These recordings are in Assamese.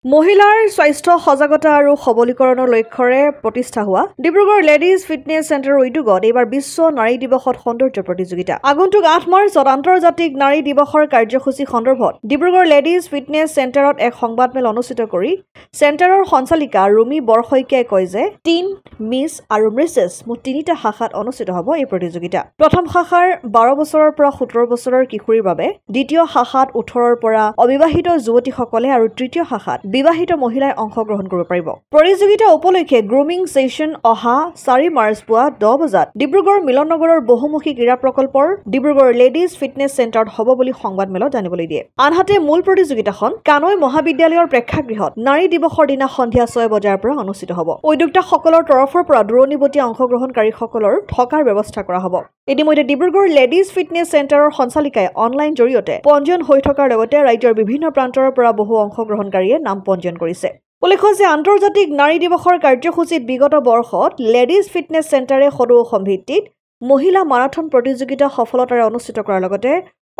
মহিলাৰ স্বাস্থ্য সজাগতা আৰু সবলীকৰণৰ লক্ষ্যৰে প্ৰতিষ্ঠা হোৱা ডিব্ৰুগড় লেডিজ ফিটনেছ চেণ্টাৰৰ উদ্যোগত এইবাৰ বিশ্ব নাৰী দিৱসত সৌন্দৰ্য প্ৰতিযোগিতা আগন্তুক ৮ মাৰ্চত আন্তৰ্জাতিক নাৰী দিৱসৰ কাৰ্যসূচী সন্দৰ্ভত ডিব্ৰুগড় লেডিজ ফিটনেছ চেণ্টাৰত এক সংবাদমেল অনুষ্ঠিত কৰি চেণ্টাৰৰ সঞ্চালিকা ৰুমি বৰশইকীয়াই কয় যে টিন মিছ আৰু মিছেছ মুঠ ৩টা শাখাত অনুষ্ঠিত হ'ব এই প্ৰতিযোগিতা প্ৰথম শাখাৰ ১২ বছৰৰ পৰা ১৭ বছৰৰ কিশোৰীৰ বাবে দ্বিতীয় শাখাত ১৮ৰ পৰা অবিবাহিত যুৱতীসকলে আৰু তৃতীয় শাখাত বিবাহিত মহিলাই অংশগ্ৰহণ কৰিব পাৰিব প্ৰতিযোগিতা উপলক্ষে গ্ৰুমিং সেশন অহা ৪ মাৰ্চ পুৱা ১০ বজাত ডিব্ৰুগড় মিলন নগৰৰ বহুমুখী ক্ৰীড়া প্ৰকল্পৰ ডিব্ৰুগড় লেডিজ ফিটনেছ চেণ্টাৰত হ'ব বুলি সংবাদমেলত জানিবলৈ দিয়ে আনহাতে মূল প্ৰতিযোগিতাখন কানৈ মহাবিদ্যালয়ৰ প্ৰেক্ষাগৃহত নাৰী দিৱসৰ দিনা সন্ধিয়া ৬ বজাৰ পৰা অনুষ্ঠিত হ'ব উদ্যোক্তাসকলৰ তৰফৰ পৰা দূৰণিবতীয়া অংশগ্ৰহণকাৰীসকলৰ থকাৰ ব্যৱস্থা কৰা হ'ব ইতিমধ্যে ডিব্ৰুগড় লেডিজ ফিটনেছ চেণ্টাৰৰ সঞ্চালিকাই অনলাইন জৰিয়তে পঞ্জীয়ন হৈ থকাৰ লগতে ৰাজ্যৰ বিভিন্ন প্ৰান্তৰ পৰা বহু অংশগ্ৰহণকাৰীয়ে নাম পঞ্জীয়ন কৰিছে উল্লেখ্য যে আন্তৰ্জাতিক নাৰী দিৱসৰ কাৰ্যসূচীত বিগত বৰ্ষত লেডিজ ফিটনেছ চেণ্টাৰে সদৌ অসম ভিত্তিত মহিলা মাৰাথন প্ৰতিযোগিতা সফলতাৰে অনুষ্ঠিত কৰাৰ লগতে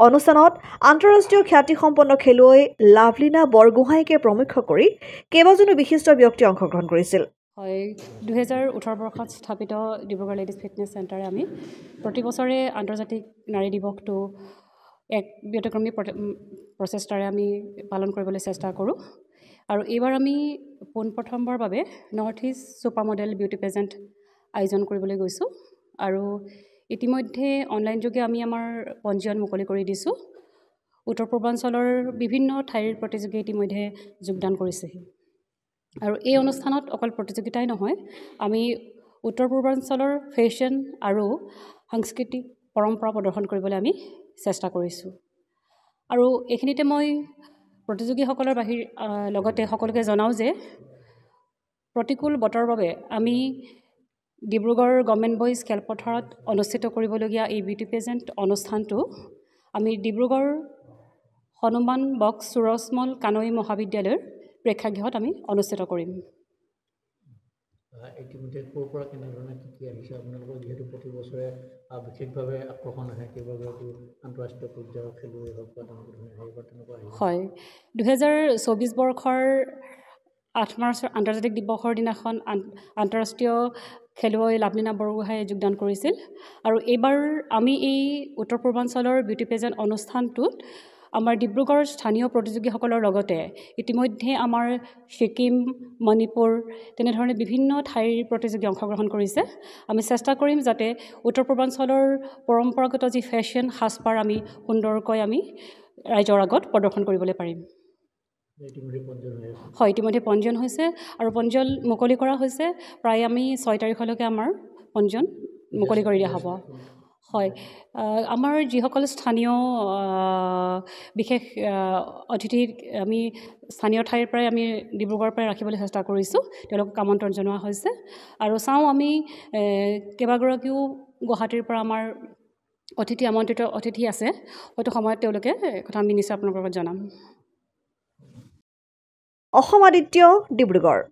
অনুষ্ঠানত আন্তঃৰাষ্ট্ৰীয় খ্যাতিসম্পন্ন খেলুৱৈ লাভলীনা বৰগোহাঁইকে প্ৰমুখ্য কৰি কেইবাজনো বিশিষ্ট ব্যক্তি অংশগ্ৰহণ কৰিছিল হয় 2018 বৰ্ষত স্থাপিত ডিব্ৰুগড় লেডিজ ফিটনেছ চেণ্টাৰে আমি প্ৰতি বছৰে আন্তৰ্জাতিক নাৰী দিৱসটো এক ব্যতিক্ৰমী প্ৰচেষ্টাৰে আমি পালন কৰিবলৈ চেষ্টা কৰোঁ আৰু এইবাৰ আমি পোনপ্ৰথমবাৰৰ বাবে north east super model beauty pageant আয়োজন কৰিবলৈ গৈছোঁ আৰু ইতিমধ্যে অনলাইন যোগে আমি আমাৰ পঞ্জীয়ন মুকলি কৰি দিছোঁ উত্তৰ পূৰ্বাঞ্চলৰ বিভিন্ন ঠাইৰ প্ৰতিযোগী ইতিমধ্যে যোগদান কৰিছেহি আৰু এই অনুষ্ঠানত অকল প্ৰতিযোগিতাই নহয় আমি উত্তৰ পূৰ্বাঞ্চলৰ ফেশ্বন আৰু সাংস্কৃতিক পৰম্পৰা প্ৰদৰ্শন কৰিবলৈ আমি চেষ্টা কৰিছোঁ আৰু এইখিনিতে মই প্ৰতিযোগীসকলৰ লগতে সকলোকে জনাওঁ যে প্ৰতিকূল বতৰৰ বাবে আমি ডিব্ৰুগড় গভৰ্ণমেণ্ট বইজ খেলপথাৰত অনুষ্ঠিত কৰিবলগীয়া এই বিউটি পেজেণ্ট অনুষ্ঠানটো আমি ডিব্ৰুগড় হনুমান বক্স সুৰজমল কানৈ মহাবিদ্যালয়ৰ প্ৰেক্ষাগৃহত আমি অনুষ্ঠিত কৰিম ইতিমধ্যে ক'ৰ পৰা কেনেধৰণে কি আহিছে আপোনালোকৰ যিহেতু প্ৰতি বছৰে বিশেষভাৱে আকৰ্ষণ আহে কেইবাগৰাকী আন্তঃৰাষ্ট্ৰীয় পৰ্যায়ৰ খেলুৱৈ হওক বা তেনেকুৱা হয় 2024 বৰ্ষৰ ৮ মাৰ্চৰ আন্তৰ্জাতিক দিৱসৰ দিনাখন আন্তঃৰাষ্ট্ৰীয় খেলুৱৈ লাভলীনা বৰগোহাঁয়ে যোগদান কৰিছিল আৰু এইবাৰ আমি এই উত্তৰ পূৰ্বাঞ্চলৰ বিউটি পেজেণ্ট অনুষ্ঠানটোত আমাৰ ডিব্ৰুগড়ৰ স্থানীয় প্ৰতিযোগীসকলৰ লগতে ইতিমধ্যে আমাৰ ছিকিম মণিপুৰ তেনেধৰণে বিভিন্ন ঠাইৰ প্ৰতিযোগী অংশগ্ৰহণ কৰিছে আমি চেষ্টা কৰিম যাতে উত্তৰ পূৰ্বাঞ্চলৰ পৰম্পৰাগত যি ফেশ্বন সাজপাৰ আমি সুন্দৰকৈ আমি ৰাইজৰ আগত প্ৰদৰ্শন কৰিবলৈ পাৰিম হয় ইতিমধ্যে পঞ্জীয়ন হৈছে আৰু পঞ্জীয়ন মুকলি কৰা হৈছে প্ৰায় আমি 6 তাৰিখলৈকে আমাৰ পঞ্জীয়ন মুকলি কৰি দিয়া হ'ব হয় আমাৰ যিসকল স্থানীয় বিশেষ অতিথিক আমি স্থানীয় ঠাইৰ পৰাই আমি ডিব্ৰুগড়ৰ পৰাই ৰাখিবলৈ চেষ্টা কৰিছোঁ তেওঁলোকক আমন্ত্ৰণ জনোৱা হৈছে আৰু চাওঁ আমি কেইবাগৰাকীও গুৱাহাটীৰ পৰা আমাৰ আমন্ত্ৰিত অতিথি আছে হয়তো সময়ত তেওঁলোকে কথা আমি নিশ্চয় আপোনালোকৰ লগত জনাম অসম আদিত্য ডিব্ৰুগড়